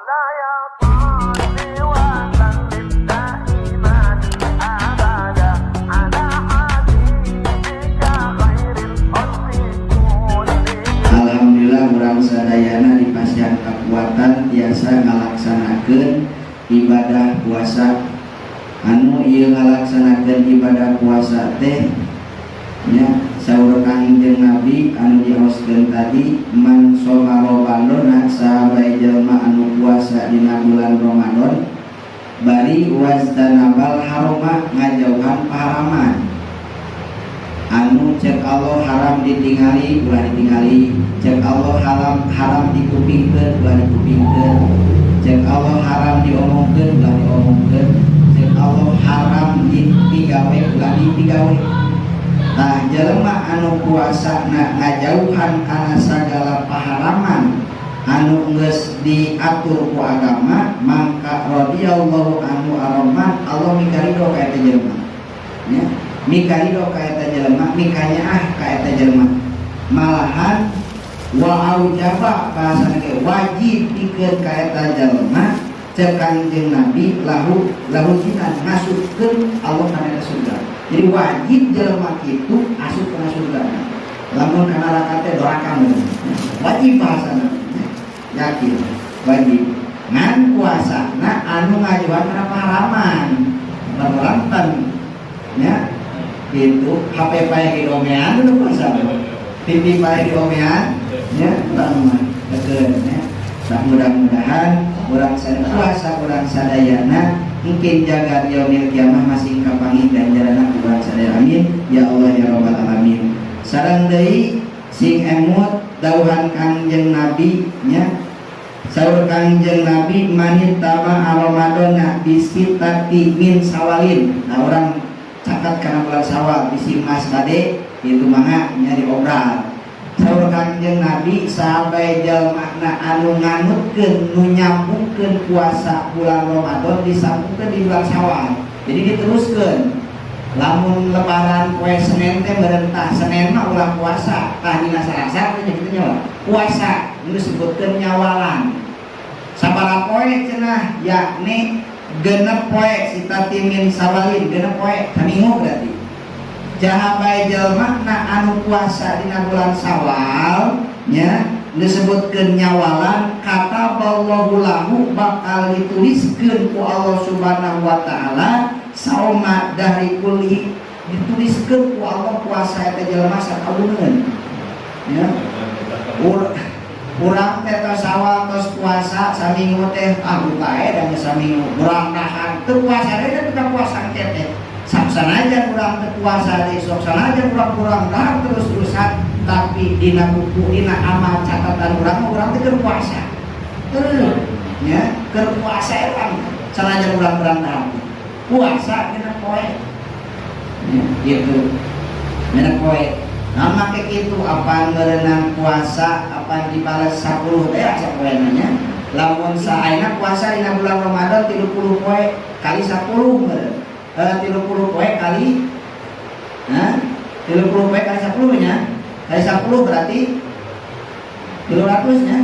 Alhamdulillah urang sadayana dipasihan kekuatan tiasa ngalaksanakeun ibadah puasa. Anu ieu ngalaksanakeun ibadah puasa teh nya saur Kangjeng Nabi anu dioskeun tadi, man shoma Ramadan sahabat jelema anu puasa dina bulan Ramadan bari wazdanabal haroma ngajauhan paharaman. Anu cek Allah haram ditingali ulah ditingali, cek Allah haram dikupingkeun ulah dikupingkeun, cek Allah haram diomongkeun ulah diomongkeun, cek Allah haram dipigawe ulah dipigawe. Tah jelema anu puasa ngajauhan kana sagala paharaman anu geus diatur ku agama, maka radhiyallahu anhu araman Allah mikarido ka eta jelema nya, mikarido ka eta jelema, mikanya ka eta jelema, malahan wa aujaba bahasana ge wajib pikeun ka eta jelema cek Kangjeng Nabi lahu jinan ngasupkeun Allah kana surga. Jadi wajib jelema kitu asup kana surga. Lamun kana neraka teh doraka meureun. Wajib bahasana. Yakin wajib. Ngan puasana anu ngajuan kana paharaman. Berlantan nya kitu HP pae diomean nu puasa. TV pae diomean nya urang mah dekeun nya. Mudah-mudahan urang sadaya puasa urang sadayana mungkin jagat yaumil kiamah masih kapangih ganjaranna urang sadaya, amin ya Allah ya rabbal alamin. Sareng deui sing emut dawuhan Kangjeng Nabi nya, saur Kangjeng Nabi manitama Ramadan bisitati min sawalin. Nah orang catat kana bulan Sawal bisi mas tade itu mah nya diobral. Saur Kangjeng Nabi sahabat jalmana anu nganutkeun nu nyambungkeun puasa bulan Ramadan disambungkeun di bulan Syawal. Jadi diteruskeun. Lamun lebaran poe Senin teh meureun tah Senin mah ulah puasa, tah dina Salasa teh kitu nya puasa, nu disebutkeun nyawalan. Sabaraha poe cenah, yakni genep poe sitati min sawalin, genep poe kaminggu berarti. Jahabai jelma anu puasa dina bulan Syawal nya disebutkeun nyawalan, kata ballahu lahu bakal dituliskeun ku Allah Subhanahu wa taala sauma dari kulli, dituliskeun ku Allah puasa eta jelema sakauneun nya. Urang teh tos Syawal tos puasa saminggu teh bae da saminggu urang nahan teu puasa teh teu puasa teh sanajan kurang puasa esok sanajan kurang dahar terus-terusan, tapi dina buku dina amal catatan kurang teh puasa nya keur puasa eta sanajan kurang dahar puasa dina poe gitu dina poe. Nah make kitu apa ngeureunang puasa apa dibales 10 teh asa poena nya. Lamun saeuna puasa dina bulan Ramadan 30 poe kali 10 meureun. 30 poe kali 30 poe kali 10 nya, kali 10 berarti 300 nya,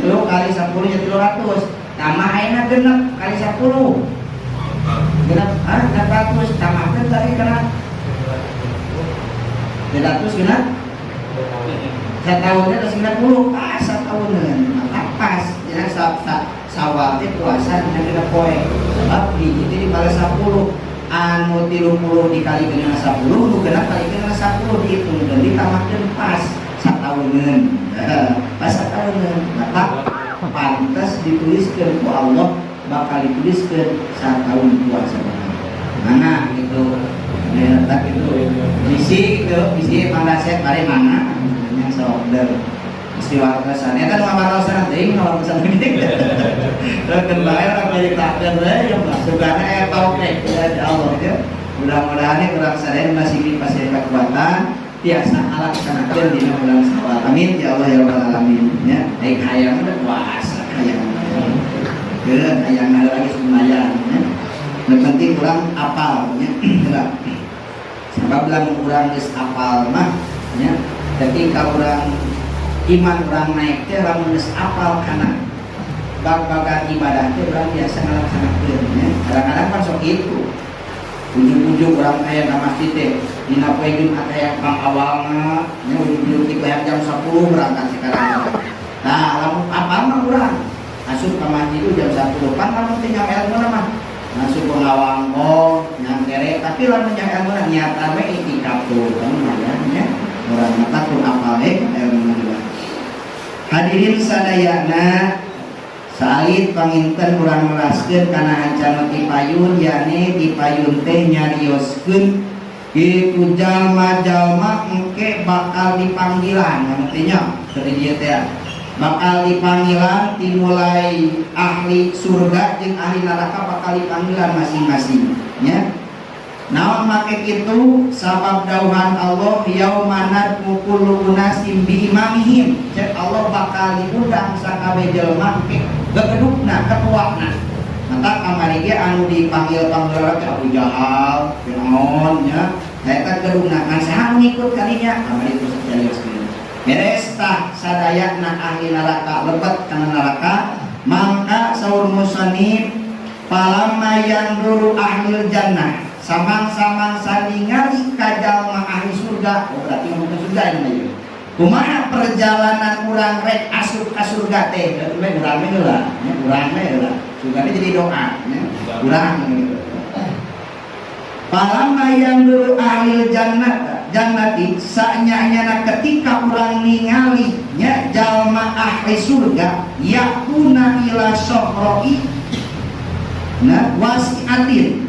3 kali 10 nya 300, tambah ayeuna genep kali 10 genep 400, tambahkeun tadi kana 300 genep satahunna geus 90, satahunna pas dina Syawal teh puasa dina genep poe. Sebab itu dibales 10, anu 30 dikali dengan 10 nu genep kali dengan 10 dihitungkeun ditambahkeun pas satahuneun. Pas satahuneun maka pantas dituliskeun ku Allah bakal dituliskeun satahun puasa. Mana gitu. Ya tak itu. Bisi mandaset bare mana yang saudara istiwa kesan eta nu ngabarosan teh ngabarosan gede terus bae orang jadi takdir we yang masukana aya taufik dari Allah ya. Mudah-mudahan urang sadaya masih dipasih kekuatan tiasa alaksanakeun dina bulan Syawal, amin ya Allah ya rabbal alamin nya. Daek hayang teh puasa hayang geun hayang ada lagi lumayan nya. Yang penting urang apal nya sebab lamun urang geus apal mah nya ketika urang iman orang naik teh lamun geus apal kana bag-bagan ibadah teh urang biasa ngalaksanakeun nya. Kadang-kadang kan sok itu. Ujung-ujung orang aya ka masjid teh dina poe Jumat aya pang awalna nya ujung-ujung ti jam 10 berangkat sekarang. Nah, lamun apa mah urang asup ka masjid jam 10 pan lamun teh nyang ilmu mah masuk pengawang nyang kere tapi lamun nyang ilmu niatan we itikaf tuh kan nya urang mata pun apal ilmu juga. Hadirin sadayana salit panginten urang melaskeun kana hancana ti payun yakni ti payun teh nyarioskeun kitu jalma-jalma engke bakal dipanggilan artinya dari dia teh bakal dipanggilan dimulai ahli surga jeung ahli neraka bakal dipanggilan masing-masing nya. Naon make kitu sabab dauhan Allah yaumanat kullu unasim bi imamihim cek Allah bakal diundang sakabeh jelema ke gegedukna ketuana. Mata kamari ge anu dipanggil-panggil teh Abu Jahal, Firaun nya eta gedungna kan saha ngikut kalinya kamari terus jalioskeun. Beres tah sadayana ahli neraka lebet kana neraka mangka saur musannif palamma yanduru ahlul jannah samang-samang saningali ka jalma ahli surga. Oh berarti mau ke surga ini. Kumaha perjalanan urang rek asup ka surga teh? Urang mah heula, nya urang mah heula. Surga teh jadi doa nya. Urang gitu. Palamma yang dulu ahli jannati sanyana ketika urang ningali nya jalma ahli surga yakuna ila sohroi nah wasiatin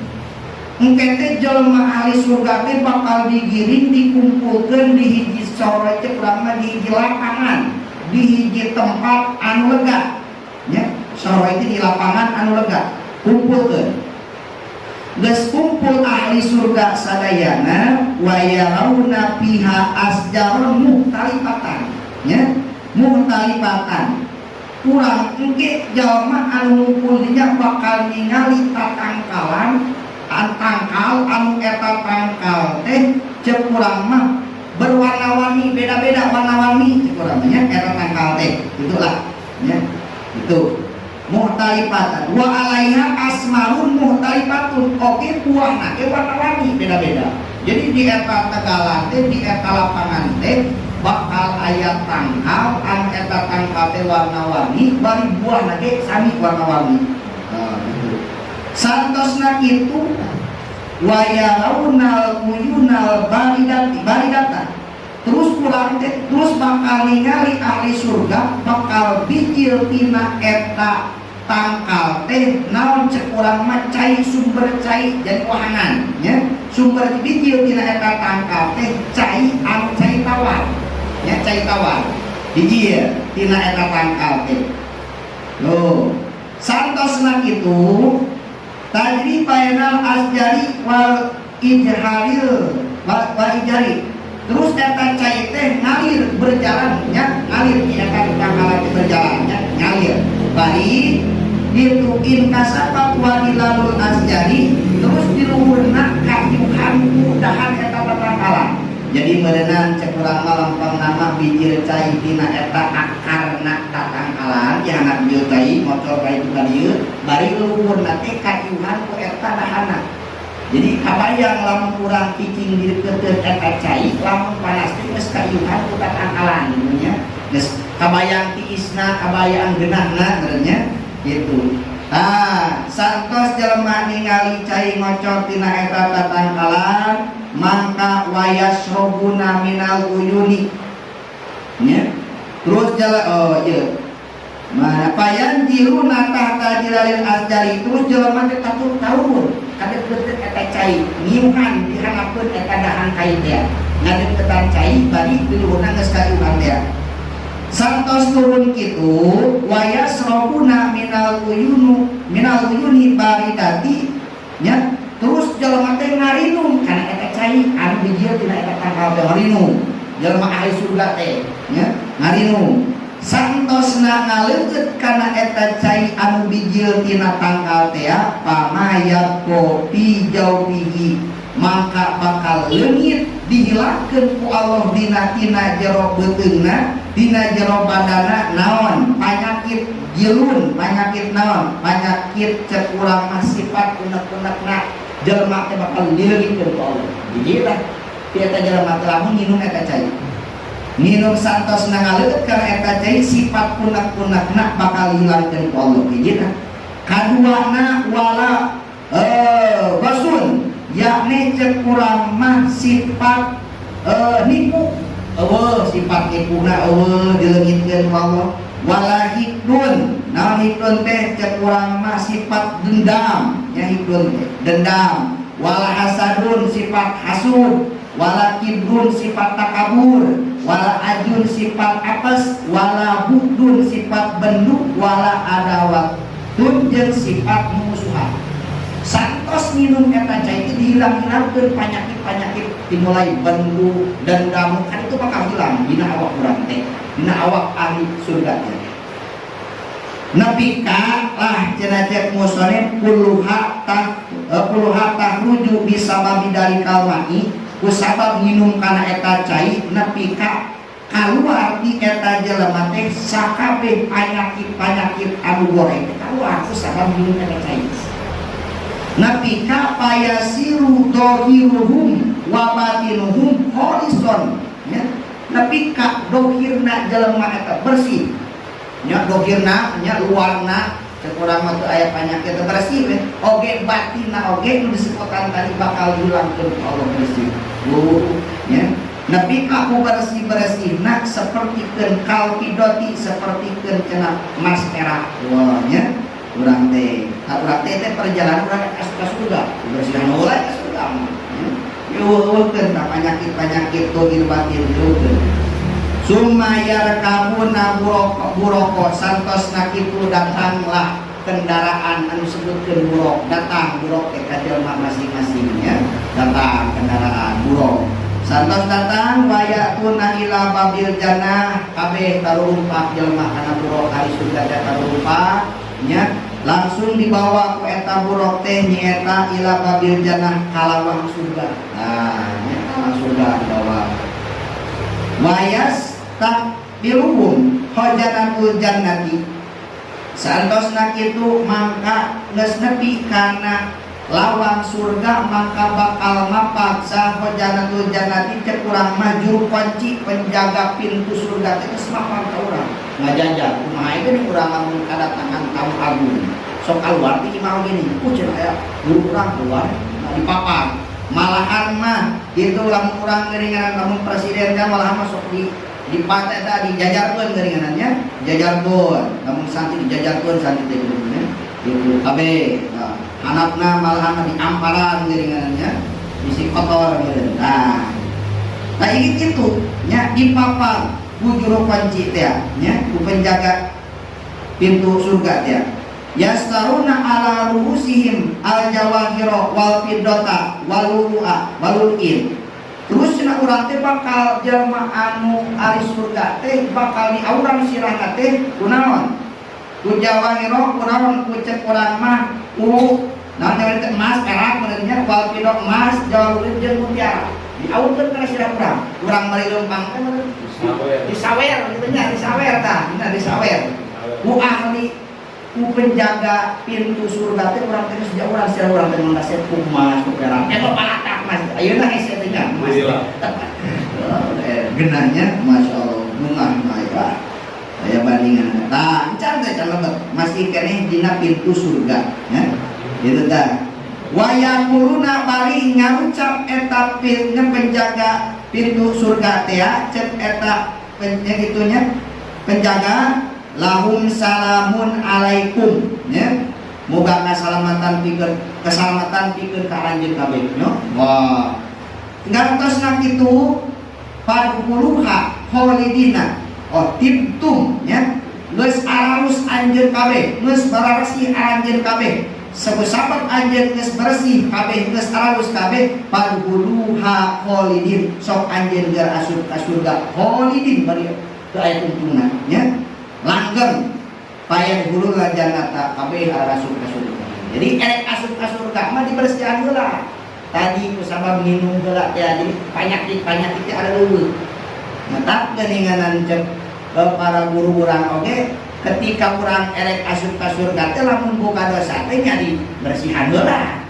engke teh jalma ahli surga teh bakal digiring dikumpulkeun di hiji sore teh urang mah di hiji lapangan di hiji tempat anu lega nya sore teh di lapangan anu lega kumpulkeun geus kumpul ahli surga sadayana wa yarawna fiha asjaron muhtalifatan nya muhtalifatan urang engke jalma anu ngumpul dinya bakal ningali tatangkalan tangkal anu eta tangkal teh ceuk urang mah berwarna-warni beda-beda warna-warni ceuk urang nya eta tangkal teh itulah nya itu muhtalifatan wa alaiha asmarun muhtalifatun oke buahna ge warna-warni beda-beda. Jadi di eta tegalan teh di eta lapangan teh bakal aya tangkal anu eta tangkal teh warna-warni bari buahna ge sami warna-warni. Gitu. Santosna kitu wa yarawnal uyunal baridatan terus pulang teh terus bakal ningali ahli surga bakal bijil tina eta tangkal teh naon cek urang mah cai sumber cai jadi wahangan nya sumber bijil tina eta tangkal teh cai anu cai tawar nya cai tawar bijil tina eta tangkal teh loh santosna kitu tajri bainal asjari wal ijharil wal ijari terus eta cai teh ngalir berjalan nya ngalir di eta tangkal berjalan nya ngalir bari itu inkasapa wadilalul asjari terus diluhurna kayuhan dahan eta tangkalan jadi merenang cek urang malampang nama bijil cai tina eta akarna tatangkalan yang anak bijil cai motor cai itu dieu bari luhurna teh kayuhan ku eta dahanna. Jadi kabayang lamun urang picing direukeutkeun eta cai lamun panas teh geus kayuhan ku tatangkalan nya geus kabayang tiisna kabayang geunahna nya gitu. Nah, santos jelema ningali cai ngocor tina eta tatangkalan mangka wayasrobuna minal uyuni nya terus jalan mana payan jiru natah tajilalil asjari terus jelema teh tatur taur kadeukeut eta cai ngiuhan diharapkeun eta dahan cai teh ngadeuketan cai bari diluhurna geus kayuhan teh santos turun kitu wayasrobuna minal uyuni baridati nya terus jelema teh ngarinum kana eta cai anu bijil tina eta tangkal teh ngarinum jelema ahli surga teh nya ngarinum santosna ngaleukeut kana eta cai anu bijil tina tangkal teh pamayat kopi jauhihi maka bakal leungit dihilangkeun ku Allah dina jero beuteungna, dina jero badana naon? Panyakit gilun, panyakit naon? Panyakit cek urang mah sifat unek-unekna jelema teh bakal dileungikeun ku Allah. Jijilah eta jelema teh lamun nginum eta cai. Nginum santos ngaleut kana eta cai sifat unek-unekna bakal hilangkeun ku Allah. Jijilah. Kaduana wala basun yakni cek urang mah sifat nipu sifat nipuna dileungitkeun ku Allah. Wala hikdun, naon hikdun teh cek urang mah sifat dendam, nya hikdun teh dendam. Wala hasadun sifat hasud, wala kibun sifat takabur, wala ajun sifat apes, wala bukdun sifat benduk, wala adawat jeung sifat musuhan. Santos minum eta cai itu dihilang-hilangkeun panyakit-panyakit dimulai bendu dendam kan itu bakal hilang dina awak urang teh, dina awak ahli surga teh. Nepi ka lah cenah cek musone puluha tahruju bisababi dari kalmai ku sabab minum kana eta cai nepi ka kaluar di eta jelema teh sakabeh panyakit-panyakit anu goreng kaluar ku sabab minum eta cai. Nabi ka payasiru dohiruhum wa batinuhum horizon ya. Nabi ka dohirna jelema eta bersih nya dohirna nya luarna cek urang mah teu aya panyakit bersih we oge batinna oge nu disebutkan tadi bakal hilangkeun Allah bersih ya. Nabi ka bersih-bersihna sapertikeun kalpidoti sapertikeun cenah emas perak ya. Urang teh perjalanan urang ka surga bersihan ulai ka surga yueukeun ka panyakit-panyakit dohir batin yueukeun sumayar kabuna buroko santosna kitu datanglah kendaraan anu sebutkeun burok datang burok teh ka jelema masing-masing ya datang kendaraan burok santos datang wayatuna ila babil jannah kabeh tarumpak jelema kana burok ari surga teh tarumpak nya langsung dibawa ku eta burok teh nyaeta ila babil jannah kalawang surga. Nah, nya kalawang surga dibawa. Wayas takbiluhum hajanatul jannati. Santosna kitu mangka geus nepi kana lawang surga maka bakal mapaksa hajanatul jannati cek urang mah juru kunci penjaga pintu surga teh geus mapan ka urang. Ngajajal kumaha ieu urang lamun kadatangan tamu agung sok keluar di imau gini cenah aya guru urang keluar di papan malahan mah itu lamun urang ngeringanan lamun presiden kan malahan mah sok di pate teh dijajarkeun ngeringanannya jajarkeun lamun santri dijajarkeun santri teh gitu kabeh nah hanapna malahan diamparan ngeringanannya bisi kotor gitu nah itu nya di papan juru kunci teh nya ku penjaga pintu surga teh yastaruna ala ruhusihim al jawahira wal fiddata wal lu'a wal in terus cenah urang teh bakal jelema anu ari surga teh bakal diaurang sirahna teh kunaon ku jawahira kunaon ku cek urang mah naon teh emas perak benernya wal fiddah emas jawahir jeung mutiara diaurkeun kana sirah urang bari leumpang teh disawer gitu nya disawer tah dina disawer ku ahli ku penjaga pintu surga teh urang teh sejak urang sira urang teh mangkasih ku emas ku perak eta palatak mas ayeuna hese teh nya emas genahnya masyaallah mungah maya aya bandingan tah encan teh can lebet masih keneh dina pintu surga ya itu tah wayaquluna bari ngarucap eta penjaga pintu surga teh cek eta gitunya penjaga lahum salamun alaikum ya moga keselamatan pikeun ka anjeun kabeh nya wah ngartosna kitu paduluha kholidina tibtum ya geus ararus anjeun kabeh geus bararesi anjeun kabeh sebesapat anjeun geus bersih kabeh geus ararus kabeh paduluha kholidin sok anjeun keur asup ka surga kholidin bari teu aya tungtungna nya langgeng payah hulu jannata kabeh arasup ka surga jadi erek asup ka surga mah dibersihan heula tadi kusabab minum geula ya jadi banyak ada dulu. Mata geninganan cek para guru urang oge ketika urang erek asup ka surga teh lamun boga dosa teh nya dibersihan heula.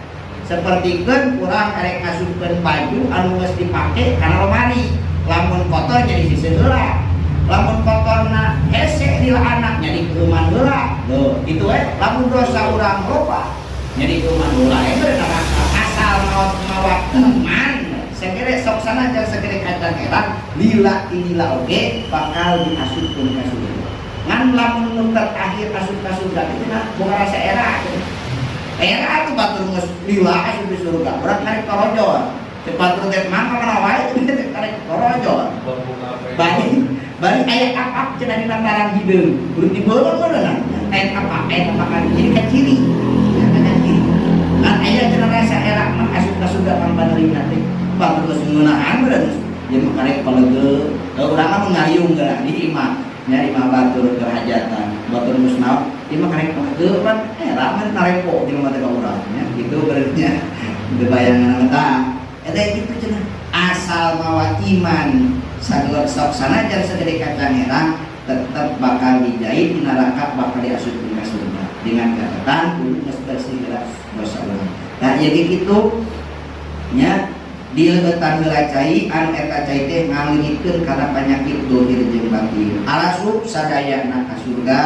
Sapertikeun urang erek ngasupkeun baju anu geus dipake kana lemari, lamun kotor nya disisih heula. Lamun kotorna hese di anak nya dikeuman heula. Tuh, kitu we lamun dosa urang loba nya dikeuman heula eta asal maot teman. Segere sok sana jeung segere kacang erat lila inila oge bakal diasupkeun ka surga. Ngan lamun nu terakhir asup ka surga itu nah boga rasa era. Era tuh batur geus lila asup di surga. Urang karek korojor. Cepat teh mangka kana wae teh karek korojor. Bari aya apa cenah di lantaran hideung. Kudu dibeuleuh meureun. Aya apa kan jadi kaciri. Kan aya cenah rasa era mah asup ka surga pang panerina teh. Batur geus ngeunaan meureun. Jadi karek palege. Urang mah ngayung geura di imah. Nyari mah batur ke hajatan. Batur musnah ieu mah karek palege pan era mah narepo di mata ka urang nya. Kitu beureunya. Teu bayangan eta. Eta kitu cenah. Asal mawa iman sageus sok sanajan segede kacang herang tetap bakal dijahit di neraka bakal diasupkeun ka surga dengan catatan kudu geus bersih dosa urang. Nah jadi kitu nya dieueutan heula cai anu eta cai teh ngaleungitkeun kana panyakit dohir jeung batin. Arasup sadayana ka surga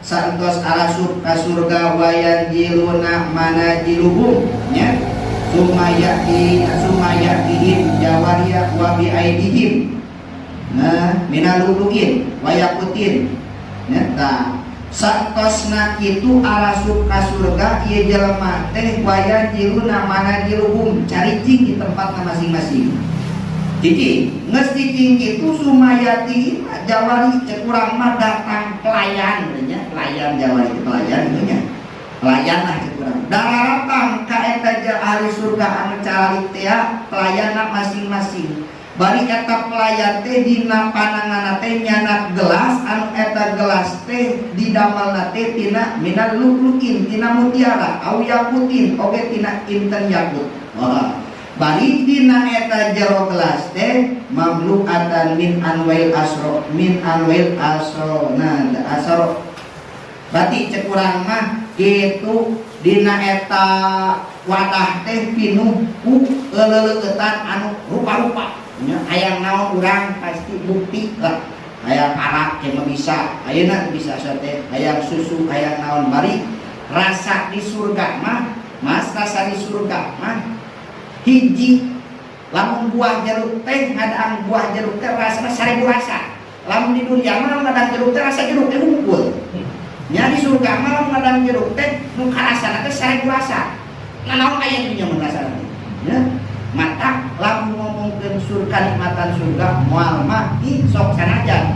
saengtos arasup ka surga wayan jiluna manajiluhum nya sumayatihim jawariya wa biaidihim minaluluin wayakutin nyata saktosna kitu arasup ka surga ieu jelema teh wayan jiluna manajiluhum caricing di tempatna masing-masing. Cicing geus cicing kitu sumayati jawari cek urang mah datang pelayan nya pelayan jawari pelayan nya pelayan lah kurang daratang ka eta ahli surga anu calik teh pelayanna masing-masing. Bari eta pelayan teh dina pananganna teh nyana gelas anu eta gelas teh didamelna teh tina minal lu'lu'in tina mutiara au yakutin oge tina inten yakut. Bari dina eta jero gelas teh mamlu'atan min anwail asro berarti cek urang mah gitu dina eta wadah teh pinuh ku euleueutan anu rupa-rupa nya hayang naon urang pasti bukti lah hayang arak ke bisa ayeuna bisa teh hayang susu hayang naon bari rasa di surga mah mas rasa di surga mah hiji lamun buah jeruk teh ngadang buah jeruk teh rasana 1000 rasa lamun di dunia mah ngadang jeruk teh rasa jeruk teh unggul. Nya di surga mah ngadang jeruk teh nu karasana teh 1000 rasa. Nanaon aya di nya mun rasana. Ya. Mata lamun ngomongkeun surga nikmatan surga moal mah sok sanajan.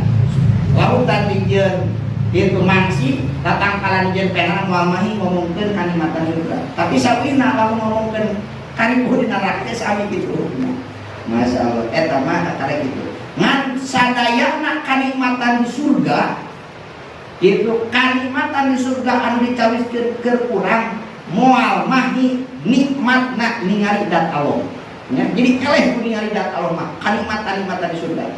Lautan dijieun ditu mangsi tatangkalan dijieun penana moal mah ngomongkeun kanikmatan surga. Tapi sawina lamun ngomongkeun kanipuh di neraka teh sami kitu. Masyaallah eta mah karek kitu. Ngan sadayana kanikmatan di surga itu kanikmatan di surga anu dicawiskeun keur urang moal mah nikmatna ningali dat Allah. Ya, jadi eleh ku ningali dat Allah mah kanikmatan di surga.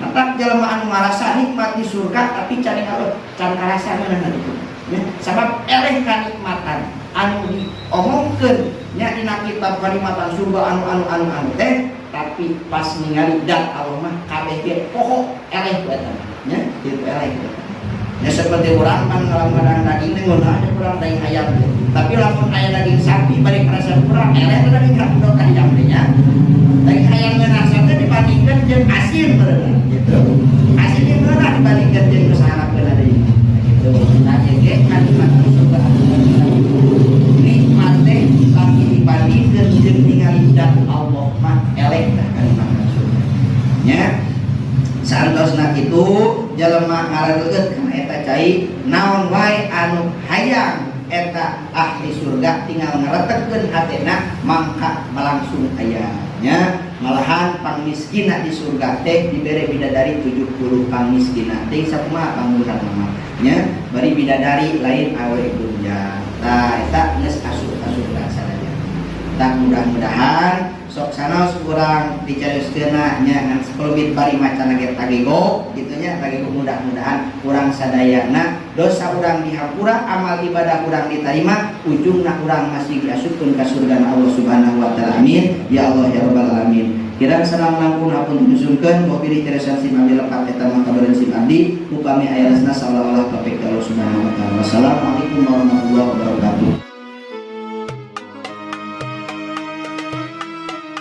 Mata jelema anu ngarasa nikmat di surga tapi can Allah can ngarasa meunang itu. Ya, sabab eleh kanikmatan anu diomongkeun nya dina kitab kanikmatan surga anu teh tapi pas ningali dat Allah mah kabeh ge poho eleh ku eta. Ya, kitu eleh ku. Ya seperti orang kan ngalaman daging teh ngun ada kurang daging ayam. Tapi lamun aya daging sapi bari kerasa kurang eleh daging kandung ayam teh nya. Daging ayam ngeunasa teh dibandingkeun jeung asin beureuh gitu. Asin ge meureun dibandingkeun jeung kesaharapeun ada ieu. Gitu. Nah ge kalimat surga nikmat teh lagi dibandingkeun jeung ningali dat Allah mah eleh tah kalimat surga. Nya santosna kitu jelema ngaradeukeut kana eta cai naon wae anu hayang eta ahli surga tinggal ngaretegkeun hatena mangka langsung aya nya malahan pangmiskinna di surga teh dibere bidadari 70 pangmiskinna teh sakumaha pangurang mah nya bari bidadari lain awe dunja tah eta geus asup ka surga sadaya tak mudah-mudahan sok sanaos urang dicarioskeun nya ngan 10 bit bari macan ge tagego gitunya tagego mudah-mudahan urang sadayana dosa urang dihampura amal ibadah urang diterima ujungna urang masih diasupkeun ka surga Allah Subhanahu wa taala amin ya Allah ya rabbal alamin kirang salam langkung hapunten nyusunkeun mobil teresan sim abdi lepat eta mah kabareun sim abdi upami aya resna sallallahu taufiq Allah Subhanahu wa taala wassalamualaikum warahmatullahi wabarakatuh.